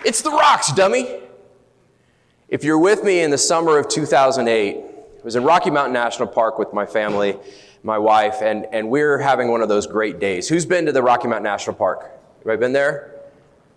It's the rocks, dummy. If you're with me in the summer of 2008, I was in Rocky Mountain National Park with my family, my wife, and we're having one of those great days. Who's been to the Rocky Mountain National Park? Everybody been there?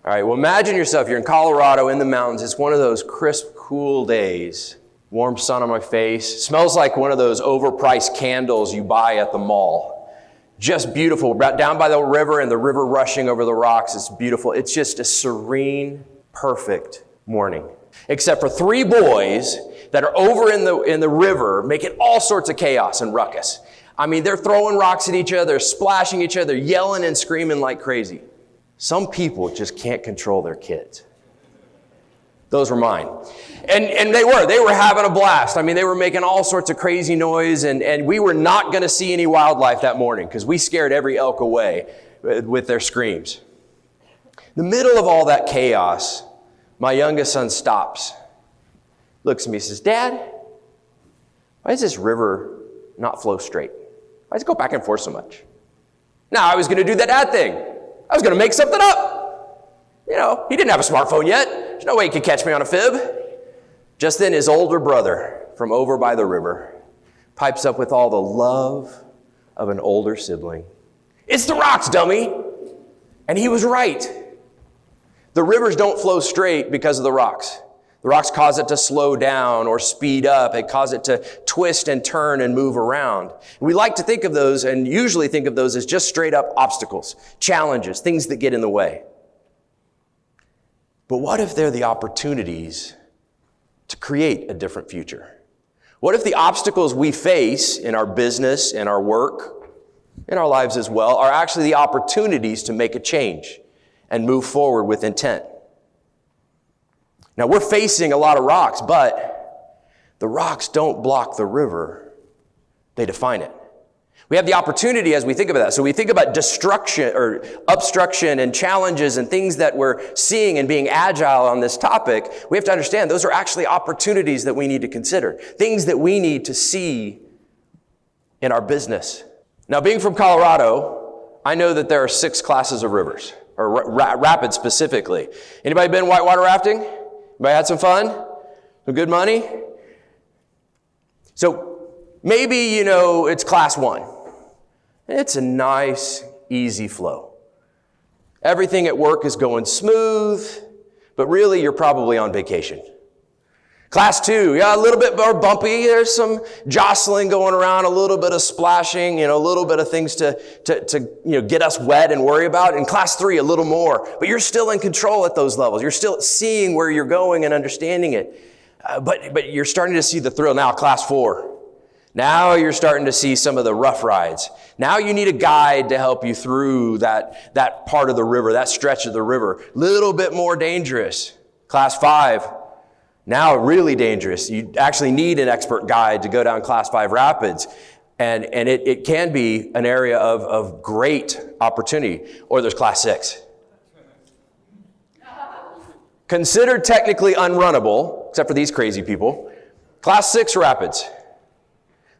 All right, well, imagine yourself, you're in Colorado in the mountains. It's one of those crisp, cool days. Warm sun on my face. Smells like one of those overpriced candles you buy at the mall. Just beautiful. Down by the river and the river rushing over the rocks. It's beautiful. It's just a serene, perfect morning. Except for three boys that are over in the river making all sorts of chaos and ruckus. I mean, they're throwing rocks at each other, splashing each other, yelling and screaming like crazy. Some people just can't control their kids. Those were mine. And they were having a blast. I mean, they were making all sorts of crazy noise, and we were not going to see any wildlife that morning because we scared every elk away with their screams. In the middle of all that chaos, my youngest son stops, looks at me and says, "Dad, why does this river not flow straight? Why does it go back and forth so much?" Now, I was going to do that dad thing. I was going to make something up. You know, he didn't have a smartphone yet. There's no way he could catch me on a fib. Just then, his older brother from over by the river pipes up with all the love of an older sibling. "It's the rocks, dummy." And he was right. The rivers don't flow straight because of the rocks. The rocks cause it to slow down or speed up. It causes it to twist and turn and move around. We like to think of those and usually think of those as just straight up obstacles, challenges, things that get in the way. But what if they're the opportunities to create a different future? What if the obstacles we face in our business, in our work, in our lives as well, are actually the opportunities to make a change and move forward with intent? Now, we're facing a lot of rocks, but the rocks don't block the river. They define it. We have the opportunity as we think about that. So we think about destruction or obstruction and challenges and things that we're seeing and being agile on this topic. We have to understand those are actually opportunities that we need to consider, things that we need to see in our business. Now, being from Colorado, I know that there are 6 classes of rivers, or rapids specifically. Anybody been whitewater rafting? Anybody had some fun? Some good money? So maybe, it's class 1. It's a nice, easy flow. Everything at work is going smooth, but really you're probably on vacation. Class 2, a little bit more bumpy. There's some jostling going around, a little bit of splashing, a little bit of things to get us wet and worry about. In class 3, a little more. But you're still in control at those levels. You're still seeing where you're going and understanding it. But you're starting to see the thrill. Now, class 4. Now you're starting to see some of the rough rides. Now you need a guide to help you through that part of the river, that stretch of the river. Little bit more dangerous. Class 5. Now really dangerous. You actually need an expert guide to go down class 5 rapids. And it can be an area of great opportunity. Or there's class 6. Considered technically unrunnable, except for these crazy people. Class 6 rapids.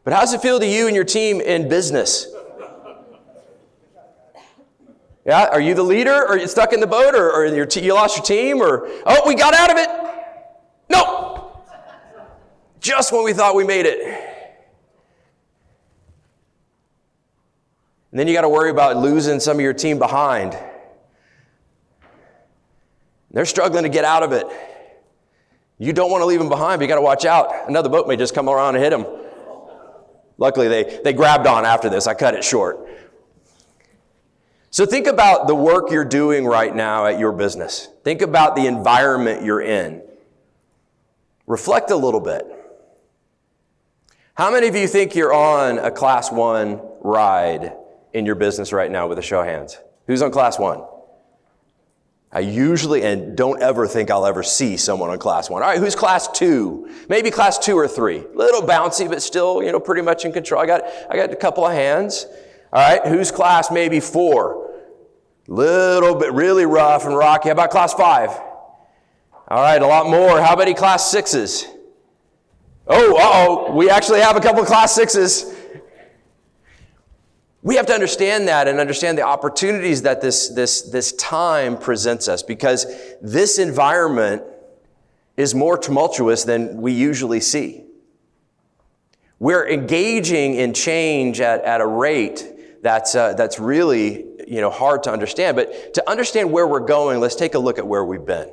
But how does it feel to you and your team in business? Yeah, are you the leader? Or are you stuck in the boat? Or you lost your team? Or, oh, we got out of it. No! Just when we thought we made it. And then you got to worry about losing some of your team behind. They're struggling to get out of it. You don't want to leave them behind, but you got to watch out. Another boat may just come around and hit them. Luckily, they grabbed on after this. I cut it short. So think about the work you're doing right now at your business. Think about the environment you're in. Reflect a little bit. How many of you think you're on a class 1 ride in your business right now with a show of hands? Who's on class 1? I usually, and don't ever think I'll ever see someone on class 1. All right, who's class 2? Maybe class 2 or 3. Little bouncy, but still, pretty much in control. I got a couple of hands. All right, who's class maybe 4? Little bit really rough and rocky. How about class 5? All right, a lot more. How about class 6s? Oh, we actually have a couple of class 6s. We have to understand that and understand the opportunities that this time presents us, because this environment is more tumultuous than we usually see. We're engaging in change at a rate that's really, hard to understand. But to understand where we're going, let's take a look at where we've been.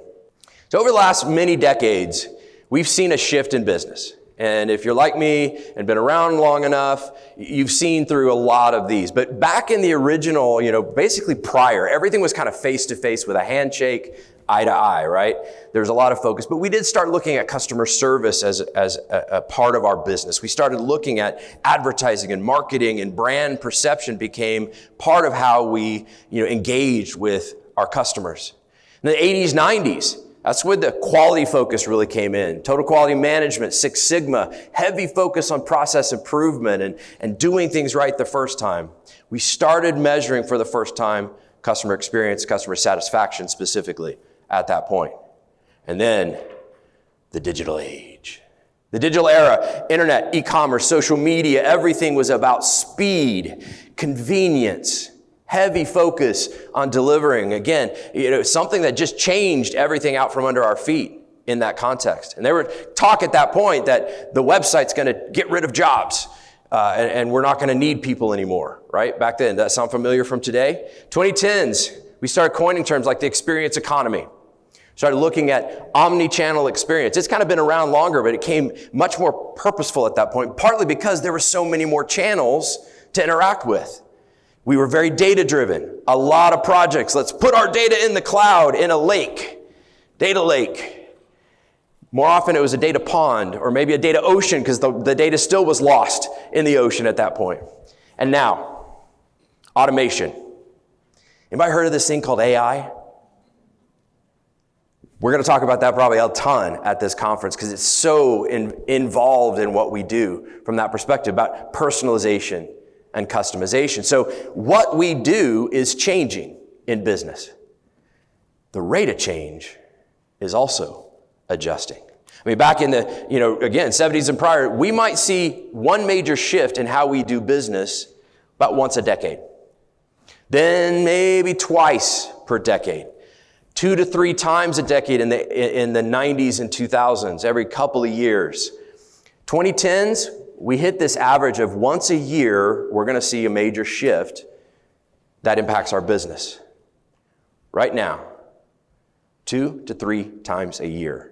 So over the last many decades, we've seen a shift in business. And if you're like me and been around long enough, you've seen through a lot of these. But back in the original, basically prior, everything was kind of face-to-face with a handshake, eye to eye, right? There's a lot of focus. But we did start looking at customer service as a part of our business. We started looking at advertising and marketing, and brand perception became part of how we, engaged with our customers. In the 80s, 90s, that's where the quality focus really came in. Total quality management, Six Sigma, heavy focus on process improvement and doing things right the first time. We started measuring for the first time customer experience, customer satisfaction specifically at that point. And then the digital age. The digital era, internet, e-commerce, social media, everything was about speed, convenience, heavy focus on delivering. Again, something that just changed everything out from under our feet in that context. And there were talk at that point that the website's going to get rid of jobs, and we're not going to need people anymore, right? Back then, that sound familiar from today? 2010s, we started coining terms like the experience economy. Started looking at omni-channel experience. It's kind of been around longer, but it came much more purposeful at that point, partly because there were so many more channels to interact with. We were very data-driven. A lot of projects. Let's put our data in the cloud, in a lake. Data lake. More often it was a data pond or maybe a data ocean, because the data still was lost in the ocean at that point. And now, automation. Anybody heard of this thing called AI? We're going to talk about that probably a ton at this conference, because it's so involved in what we do from that perspective about personalization and customization. So what we do is changing in business. The rate of change is also adjusting. I mean, back in the, again, 70s and prior, we might see one major shift in how we do business about once a decade. Then maybe twice per decade. 2 to 3 times a decade in the 90s and 2000s, every couple of years. 2010s, we hit this average of once a year, we're going to see a major shift that impacts our business. Right now, 2 to 3 times a year,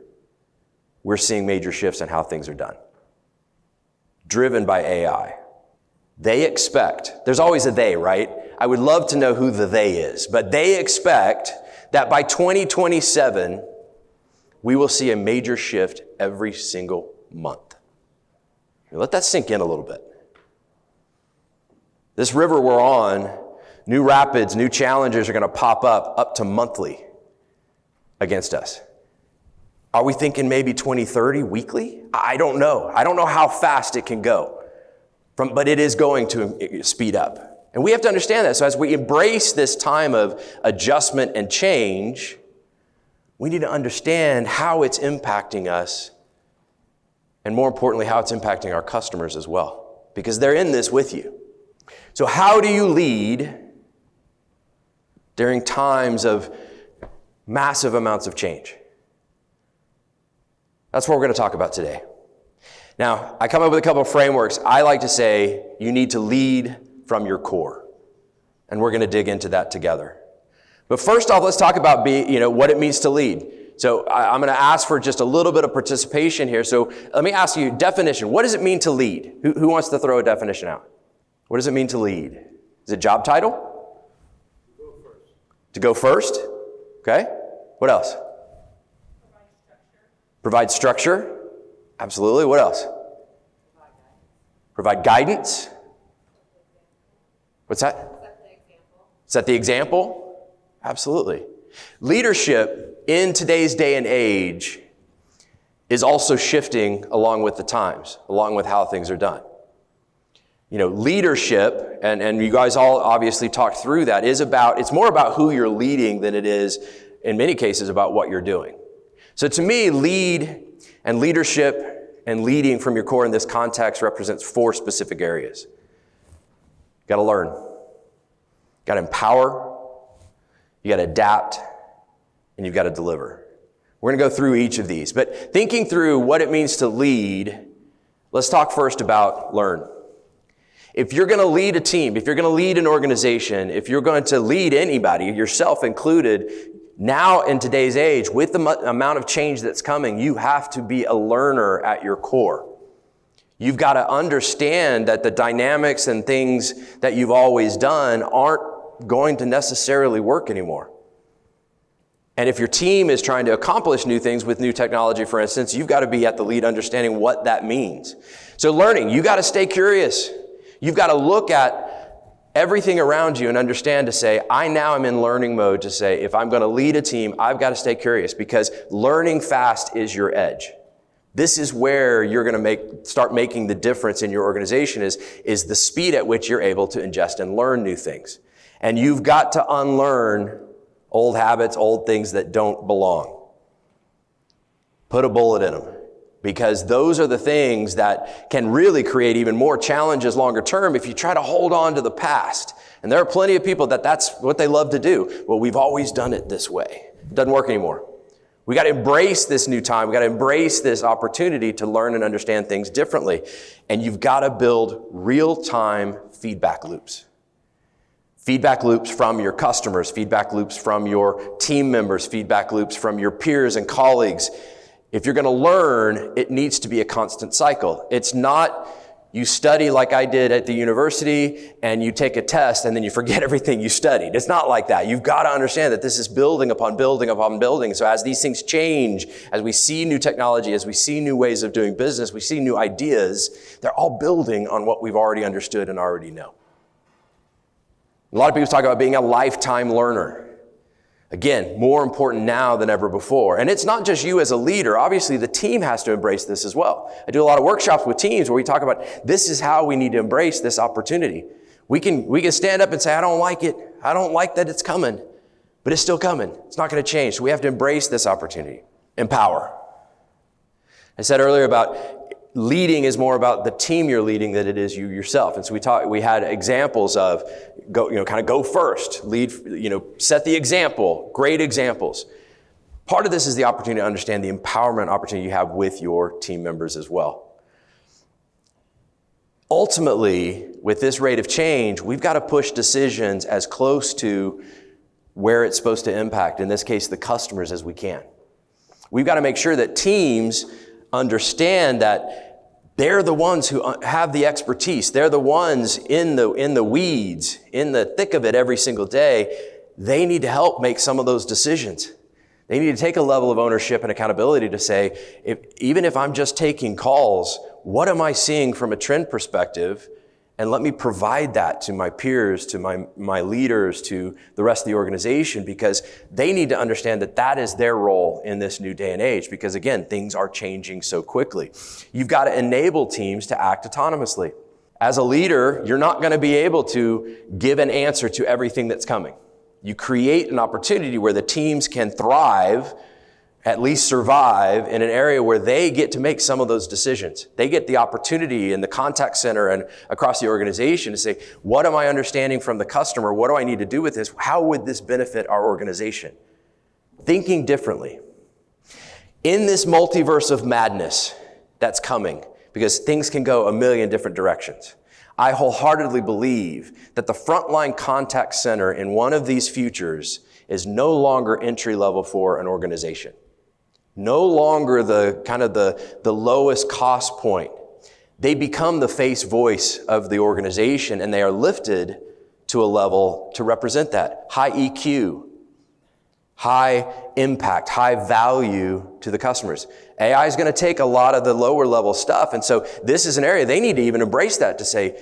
we're seeing major shifts in how things are done. Driven by AI. They expect, there's always a they, right? I would love to know who the they is, but they expect that by 2027, we will see a major shift every single month. Let that sink in a little bit. This river we're on, new rapids, new challenges are going to pop up to monthly against us. Are we thinking maybe 2030 weekly? I don't know. I don't know how fast it can go, but it is going to speed up. And we have to understand that. So as we embrace this time of adjustment and change, we need to understand how it's impacting us, and more importantly, how it's impacting our customers as well, because they're in this with you. So how do you lead during times of massive amounts of change? That's what we're going to talk about today. Now, I come up with a couple of frameworks. I like to say you need to lead from your core, and we're going to dig into that together. But first off, let's talk about what it means to lead. So I'm going to ask for just a little bit of participation here. So let me ask you, definition. What does it mean to lead? Who wants to throw a definition out? What does it mean to lead? Is it job title? To go first? Okay. What else? Provide structure. Absolutely. What else? Provide guidance. What's that? Set the example. Absolutely. Leadership in today's day and age is also shifting along with the times, along with how things are done. Leadership, and you guys all obviously talked through that, it's more about who you're leading than it is, in many cases, about what you're doing. So to me, lead and leadership and leading from your core in this context represents 4 specific areas. got to learn, got to empower, you got to adapt, and you've got to deliver. We're going to go through each of these, but thinking through what it means to lead, let's talk first about learn. If you're going to lead a team, if you're going to lead an organization, if you're going to lead anybody, yourself included, now in today's age, with the amount of change that's coming, you have to be a learner at your core. You've got to understand that the dynamics and things that you've always done aren't going to necessarily work anymore. And if your team is trying to accomplish new things with new technology, for instance, you've got to be at the lead understanding what that means. So learning, you got to stay curious. You've got to look at everything around you and understand to say, I now am in learning mode to say, if I'm going to lead a team, I've got to stay curious because learning fast is your edge. This is where you're going to start making the difference in your organization is the speed at which you're able to ingest and learn new things. And you've got to unlearn old habits, old things that don't belong. Put a bullet in them. Because those are the things that can really create even more challenges longer term if you try to hold on to the past. And there are plenty of people that's what they love to do. Well, we've always done it this way. It doesn't work anymore. We got to embrace this new time. We got to embrace this opportunity to learn and understand things differently. And you've got to build real-time feedback loops. Feedback loops from your customers, feedback loops from your team members, feedback loops from your peers and colleagues. If you're going to learn, it needs to be a constant cycle. It's not you study like I did at the university and you take a test and then you forget everything you studied. It's not like that. You've got to understand that this is building upon building upon building. So as these things change, as we see new technology, as we see new ways of doing business, we see new ideas, they're all building on what we've already understood and already know. A lot of people talk about being a lifetime learner. Again, more important now than ever before. And it's not just you as a leader. Obviously, the team has to embrace this as well. I do a lot of workshops with teams where we talk about this is how we need to embrace this opportunity. We can stand up and say, I don't like it. I don't like that it's coming. But it's still coming. It's not going to change. So we have to embrace this opportunity. Empower. I said earlier about leading is more about the team you're leading than it is you yourself. And so we had examples of go first, lead, set the example, great examples. Part of this is the opportunity to understand the empowerment opportunity you have with your team members as well. Ultimately, with this rate of change, we've got to push decisions as close to where it's supposed to impact, in this case, the customers, as we can. We've got to make sure that teams understand that they're the ones who have the expertise. They're the ones in the weeds, in the thick of it every single day. They need to help make some of those decisions. They need to take a level of ownership and accountability to say, even if I'm just taking calls, what am I seeing from a trend perspective? And let me provide that to my peers, to my leaders, to the rest of the organization, because they need to understand that that is their role in this new day and age. Because again, things are changing so quickly. You've got to enable teams to act autonomously. As a leader, you're not going to be able to give an answer to everything that's coming. You create an opportunity where the teams can thrive, at least survive, in an area where they get to make some of those decisions. They get the opportunity in the contact center and across the organization to say, what am I understanding from the customer? What do I need to do with this? How would this benefit our organization? Thinking differently. In this multiverse of madness that's coming, because things can go a million different directions, I wholeheartedly believe that the frontline contact center in one of these futures is no longer entry level for an organization. No longer the lowest cost point. They become the face voice of the organization, and they are lifted to a level to represent that. High EQ, high impact, high value to the customers. AI is going to take a lot of the lower level stuff, and so this is an area they need to even embrace that, to say,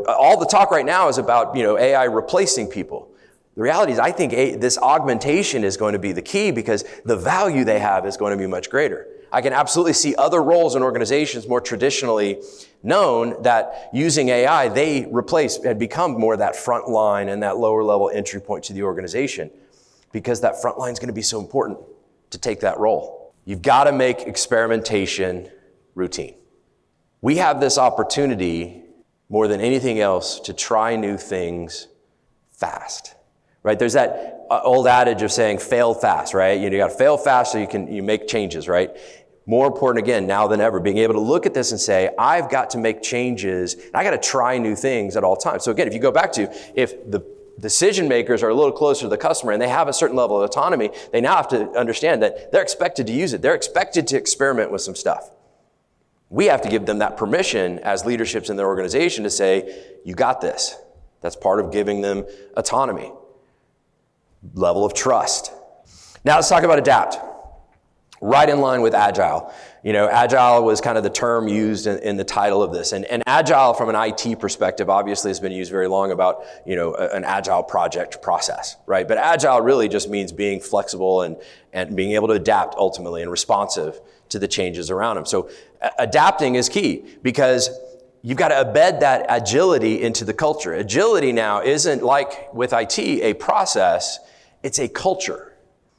all the talk right now is about, AI replacing people. The reality is, I think this augmentation is going to be the key, because the value they have is going to be much greater. I can absolutely see other roles in organizations more traditionally known that using AI, they replace and become more that front line and that lower level entry point to the organization, because that front line is going to be so important to take that role. You've got to make experimentation routine. We have this opportunity more than anything else to try new things fast, right? There's that old adage of saying fail fast, right? You got to fail fast so you make changes, right? More important again now than ever, being able to look at this and say, I've got to make changes. I got to try new things at all times. So again, if you go back to, if the decision makers are a little closer to the customer and they have a certain level of autonomy, they now have to understand that they're expected to use it. They're expected to experiment with some stuff. We have to give them that permission as leaderships in their organization to say, you got this. That's part of giving them autonomy. Level of trust. Now let's talk about adapt. Right in line with Agile. Agile was kind of the term used in the title of this. And Agile from an IT perspective obviously has been used very long about, an Agile project process, right? But Agile really just means being flexible and being able to adapt ultimately and responsive to the changes around them. So adapting is key because you've got to embed that agility into the culture. Agility now isn't like with IT, a process, it's a culture.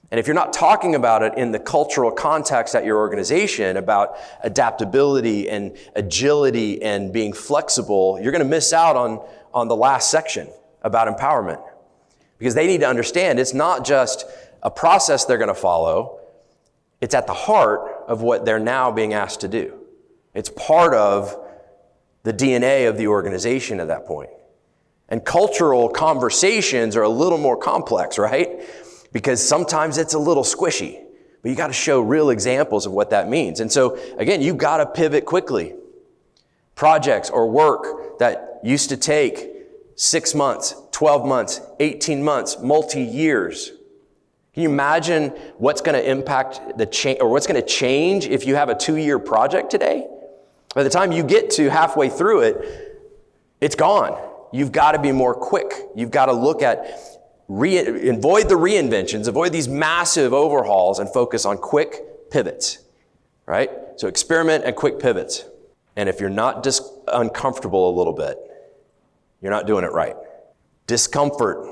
And if you're not talking about it in the cultural context at your organization about adaptability and agility and being flexible, you're going to miss out on the last section about empowerment. Because they need to understand it's not just a process they're going to follow, it's at the heart of what they're now being asked to do. It's part of the DNA of the organization at that point. And cultural conversations are a little more complex, right? Because sometimes it's a little squishy, but you got to show real examples of what that means. And so, again, you got to pivot quickly. Projects or work that used to take 6 months, 12 months, 18 months, multi-years. Can you imagine what's going to impact the change, or what's going to change if you have a 2-year project today? By the time you get to halfway through it, it's gone. You've got to be more quick. You've got to look at avoid the reinventions, avoid these massive overhauls and focus on quick pivots, right? So experiment and quick pivots. And if you're not just uncomfortable a little bit, you're not doing it right. Discomfort,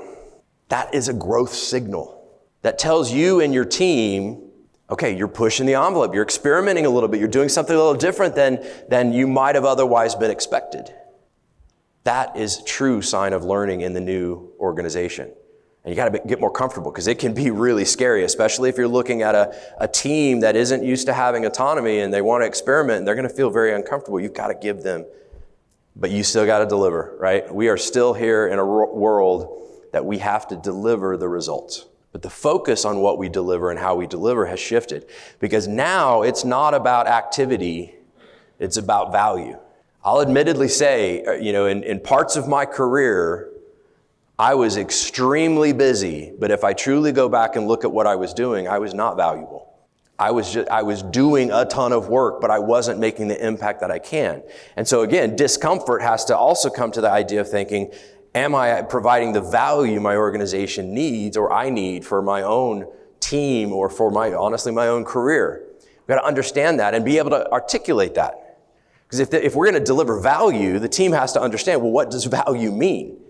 that is a growth signal that tells you and your team, okay, you're pushing the envelope, you're experimenting a little bit, you're doing something a little different than you might have otherwise been expected. That is a true sign of learning in the new organization. And you got to get more comfortable because it can be really scary, especially if you're looking at a team that isn't used to having autonomy and they want to experiment and they're going to feel very uncomfortable. You've got to give them, but you still got to deliver, right? We are still here in a world that we have to deliver the results. But the focus on what we deliver and how we deliver has shifted because now it's not about activity, it's about value. I'll admittedly say, in parts of my career, I was extremely busy, but if I truly go back and look at what I was doing, I was not valuable. I was doing a ton of work, but I wasn't making the impact that I can. And so again, discomfort has to also come to the idea of thinking, am I providing the value my organization needs or I need for my own team or for my own career? We've got to understand that and be able to articulate that. Because if we're going to deliver value, the team has to understand, well, what does value mean?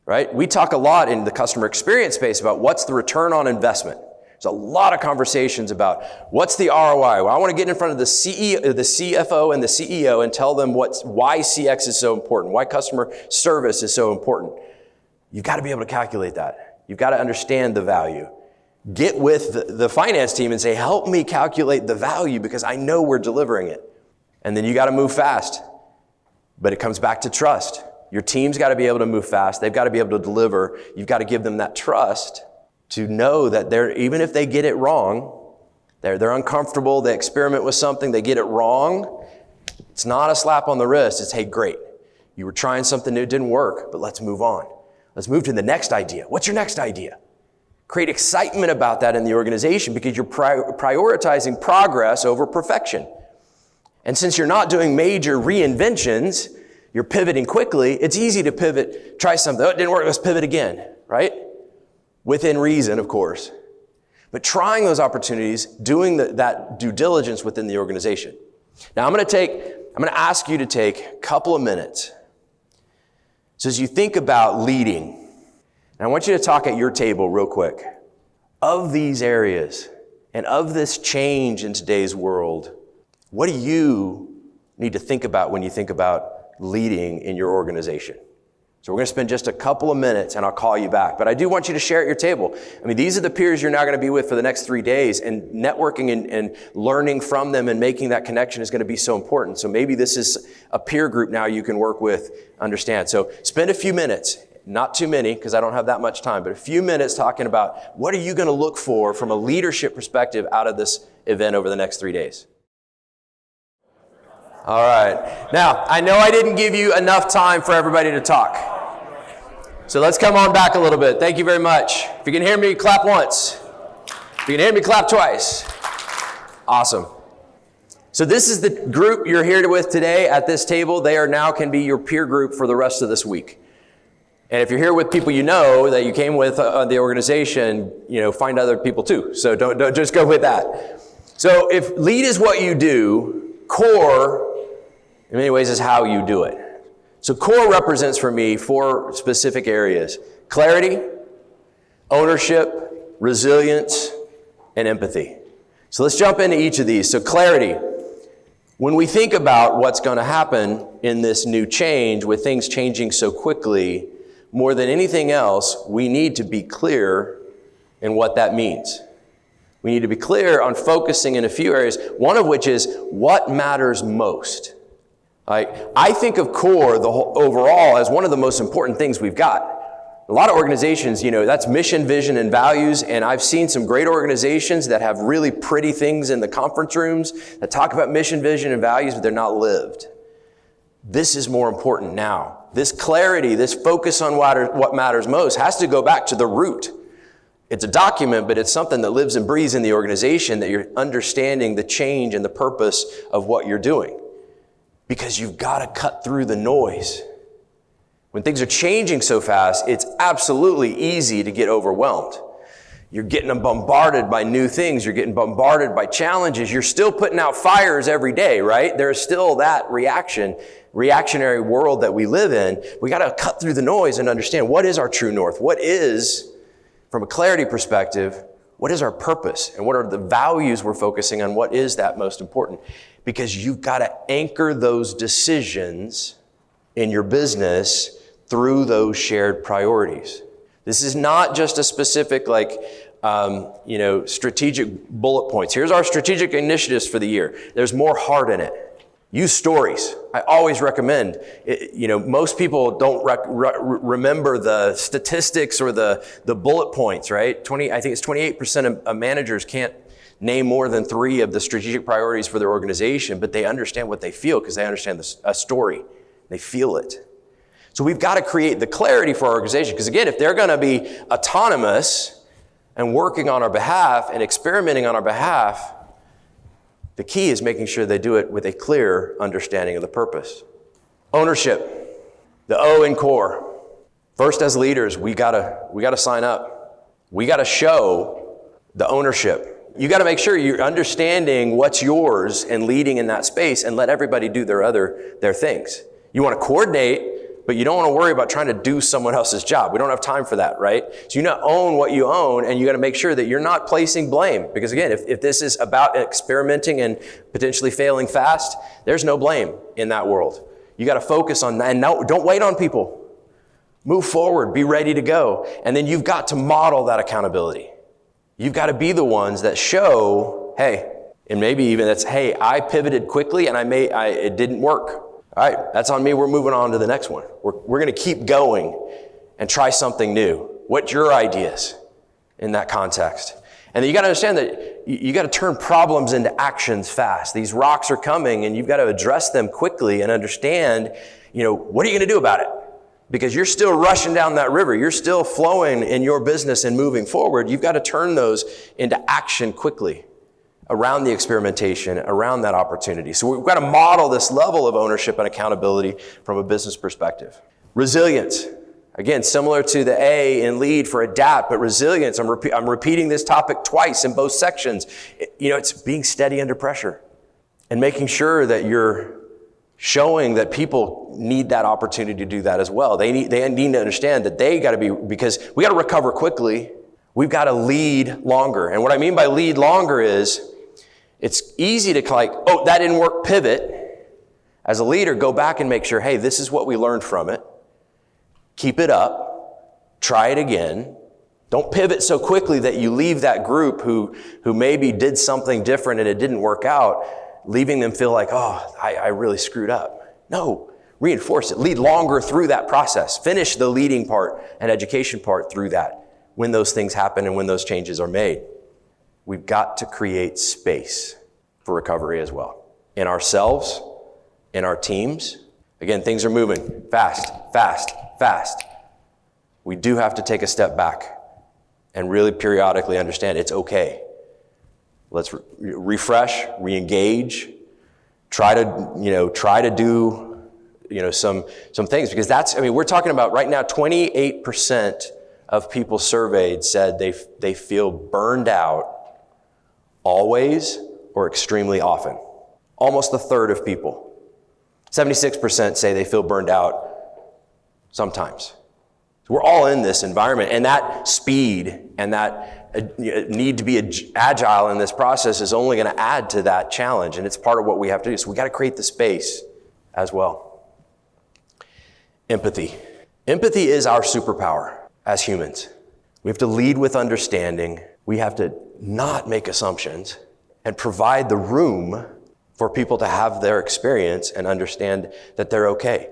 Right? We talk a lot in the customer experience space about what's the return on investment. There's a lot of conversations about what's the ROI. Well, I want to get in front of the CFO and the CEO and tell them why CX is so important, why customer service is so important. You've got to be able to calculate that. You've got to understand the value. Get with the finance team and say, help me calculate the value because I know we're delivering it. And then you got to move fast. But it comes back to trust. Your team's got to be able to move fast. They've got to be able to deliver. You've got to give them that trust to know that even if they get it wrong, they're uncomfortable, they experiment with something, they get it wrong. It's not a slap on the wrist. It's, hey, great. You were trying something new, it didn't work, but let's move on. Let's move to the next idea. What's your next idea? Create excitement about that in the organization because you're prioritizing progress over perfection. And since you're not doing major reinventions, you're pivoting quickly, it's easy to pivot, try something, oh, it didn't work, let's pivot again, right? Within reason, of course. But trying those opportunities, doing that due diligence within the organization. Now I'm going to ask you to take a couple of minutes. So as you think about leading, and I want you to talk at your table real quick. Of these areas and of this change in today's world, what do you need to think about when you think about leading in your organization. So we're going to spend just a couple of minutes and I'll call you back. But I do want you to share at your table. I mean, these are the peers you're now going to be with for the next 3 days, and networking and learning from them and making that connection is going to be so important. So maybe this is a peer group now you can work with, understand. So spend a few minutes, not too many because I don't have that much time, but a few minutes talking about what are you going to look for from a leadership perspective out of this event over the next 3 days. All right. Now, I know I didn't give you enough time for everybody to talk. So let's come on back a little bit. Thank you very much. If you can hear me, clap once. If you can hear me, clap twice. Awesome. So this is the group you're here with today at this table. They are now can be your peer group for the rest of this week. And if you're here with people you know that you came with the organization, find other people too. So don't just go with that. So if lead is what you do, core in many ways is how you do it. So core represents for me 4 specific areas: clarity, ownership, resilience, and empathy. So let's jump into each of these. So clarity. When we think about what's going to happen in this new change, with things changing so quickly, more than anything else, we need to be clear in what that means. We need to be clear on focusing in a few areas, one of which is what matters most. I think of core overall as one of the most important things we've got. A lot of organizations, that's mission, vision, and values, and I've seen some great organizations that have really pretty things in the conference rooms that talk about mission, vision, and values, but they're not lived. This is more important now. This clarity, this focus on what matters most has to go back to the root. It's a document, but it's something that lives and breathes in the organization, that you're understanding the change and the purpose of what you're doing. Because you've got to cut through the noise. When things are changing so fast, it's absolutely easy to get overwhelmed. You're getting bombarded by new things. You're getting bombarded by challenges. You're still putting out fires every day, right? There's still that reactionary world that we live in. We got to cut through the noise and understand what is our true north. What is, from a clarity perspective, what is our purpose? And what are the values we're focusing on? What is that most important? Because you've got to anchor those decisions in your business through those shared priorities. This is not just a specific strategic bullet points. Here's our strategic initiatives for the year. There's more heart in it. Use stories. I always recommend, most people don't remember the statistics or the bullet points, right? I think it's 28% of managers can't name more than 3 of the strategic priorities for their organization, but they understand what they feel because they understand a story. They feel it. So we've got to create the clarity for our organization, because again, if they're going to be autonomous and working on our behalf and experimenting on our behalf, the key is making sure they do it with a clear understanding of the purpose. Ownership, the O in core. First, as leaders, we gotta sign up. We gotta show the ownership. You got to make sure you're understanding what's yours and leading in that space, and let everybody do their things. You want to coordinate, but you don't want to worry about trying to do someone else's job. We don't have time for that, right? So you own what you own, and you got to make sure that you're not placing blame. Because again, if this is about experimenting and potentially failing fast, there's no blame in that world. You got to focus on that, and don't wait on people. Move forward, be ready to go. And then you've got to model that accountability. You've got to be the ones that show, hey, and maybe even that's, hey, I pivoted quickly and it didn't work. All right, that's on me. We're moving on to the next one. We're going to keep going and try something new. What's your ideas in that context? And then you got to understand that you got to turn problems into actions fast. These rocks are coming, and you've got to address them quickly and understand, what are you going to do about it? Because you're still rushing down that river. You're still flowing in your business and moving forward. You've got to turn those into action quickly around the experimentation, around that opportunity. So we've got to model this level of ownership and accountability from a business perspective. Resilience. Again, similar to the A in lead for adapt, but resilience, I'm repeating this topic twice in both sections. It's being steady under pressure and making sure that you're showing that people need that opportunity to do that as well. They need to understand that they got to be, because we got to recover quickly. We've got to lead longer. And what I mean by lead longer is it's easy to that didn't work, pivot, As a leader, go back and make sure, hey, this is what we learned from it. Keep it up. Try it again. Don't pivot so quickly that you leave that group who maybe did something different and it didn't work out, leaving them feel like, oh, I really screwed up. No, reinforce it. Lead longer through that process. Finish the leading part and education part through that when those things happen and when those changes are made. We've got to create space for recovery as well. In ourselves, in our teams. Again, things are moving fast, fast, fast. We do have to take a step back and really periodically understand it's okay. Let's refresh, re-engage, try to do, some things, because we're talking about right now, 28% of people surveyed said they feel burned out always or extremely often. Almost a third of people. 76% say they feel burned out sometimes. So we're all in this environment, and that speed and that need to be agile in this process is only going to add to that challenge, and it's part of what we have to do. So we got to create the space as well. Empathy. Empathy is our superpower as humans. We have to lead with understanding. We have to not make assumptions and provide the room for people to have their experience and understand that they're okay.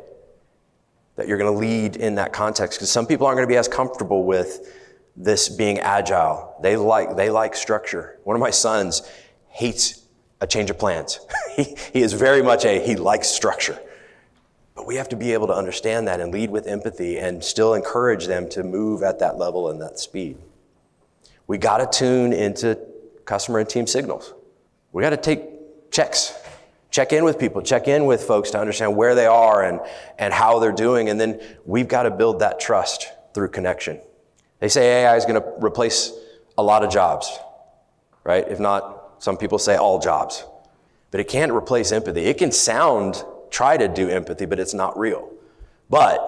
That you're going to lead in that context, because some people aren't going to be as comfortable with this being agile. They like structure. One of my sons hates a change of plans. He is very much he likes structure. But we have to be able to understand that and lead with empathy and still encourage them to move at that level and that speed. We got to tune into customer and team signals. We got to take checks. Check in with people, check in with folks to understand where they are and how they're doing. And then we've got to build that trust through connection. They say AI is going to replace a lot of jobs, right? If not, some people say all jobs. But it can't replace empathy. It can try to do empathy, but it's not real. But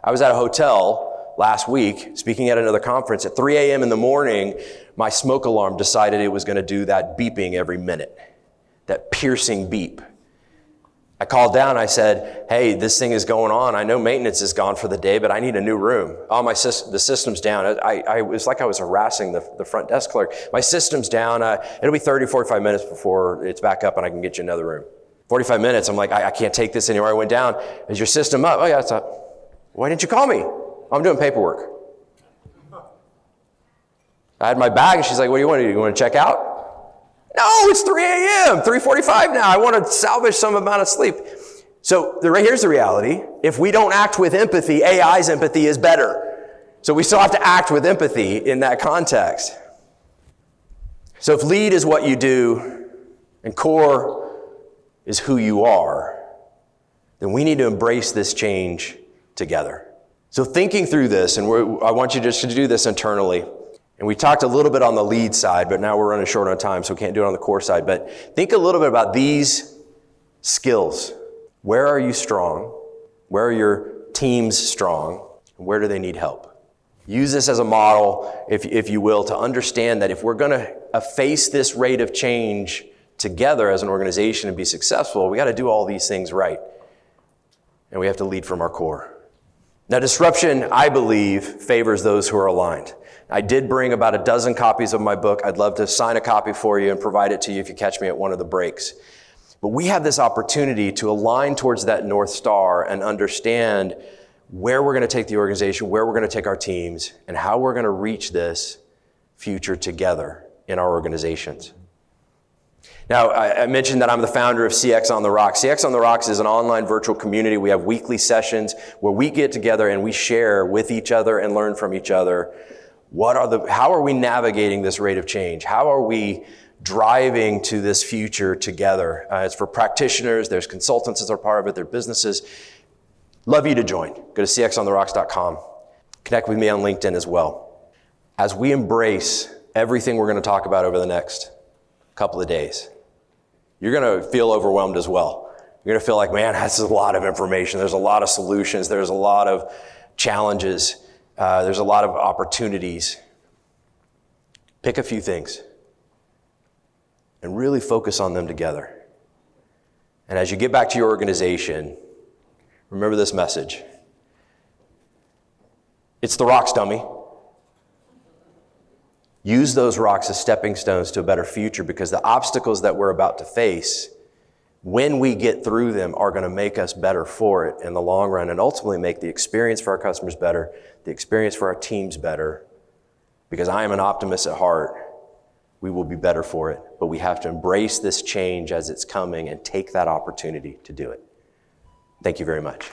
I was at a hotel last week, speaking at another conference. At 3 a.m. in the morning, my smoke alarm decided it was going to do that beeping every minute. That piercing beep. I called down, I said, hey, this thing is going on. I know maintenance is gone for the day, but I need a new room. Oh, the system's down. It was like I was harassing the front desk clerk. My system's down. It'll be 30, 45 minutes before it's back up and I can get you another room. 45 minutes, I'm like, I can't take this anymore. I went down. Is your system up? Oh, yeah, it's up. Why didn't you call me? I'm doing paperwork. I had my bag and she's like, what do you want to do? You want to check out? No, it's 3 a.m., 3:45 now. I want to salvage some amount of sleep. So here's the reality. If we don't act with empathy, AI's empathy is better. So we still have to act with empathy in that context. So if lead is what you do and core is who you are, then we need to embrace this change together. So thinking through this, and I want you just to do this internally. And we talked a little bit on the lead side, but now we're running short on time, so we can't do it on the core side. But think a little bit about these skills. Where are you strong? Where are your teams strong? And where do they need help? Use this as a model, if you will, to understand that if we're going to face this rate of change together as an organization and be successful, we got to do all these things right. And we have to lead from our core. Now, disruption, I believe, favors those who are aligned. I did bring about a dozen copies of my book. I'd love to sign a copy for you and provide it to you if you catch me at one of the breaks. But we have this opportunity to align towards that North Star and understand where we're going to take the organization, where we're going to take our teams, and how we're going to reach this future together in our organizations. Now, I mentioned that I'm the founder of CX on the Rocks. CX on the Rocks is an online virtual community. We have weekly sessions where we get together and we share with each other and learn from each other. How are we navigating this rate of change? How are we driving to this future together? It's for practitioners. There's consultants that are part of it. There are businesses. Love you to join. Go to cxontherocks.com. Connect with me on LinkedIn as well. As we embrace everything we're going to talk about over the next couple of days, you're going to feel overwhelmed as well. You're going to feel like, man, that's a lot of information. There's a lot of solutions. There's a lot of challenges. There's a lot of opportunities. Pick a few things and really focus on them together And as you get back to your organization, remember this message. It's the rocks, dummy. Use those rocks as stepping stones to a better future, because the obstacles that we're about to face, when we get through them, are going to make us better for it in the long run, and ultimately make the experience for our customers better, the experience for our teams better. Because I am an optimist at heart. We will be better for it, but we have to embrace this change as it's coming and take that opportunity to do it. Thank you very much.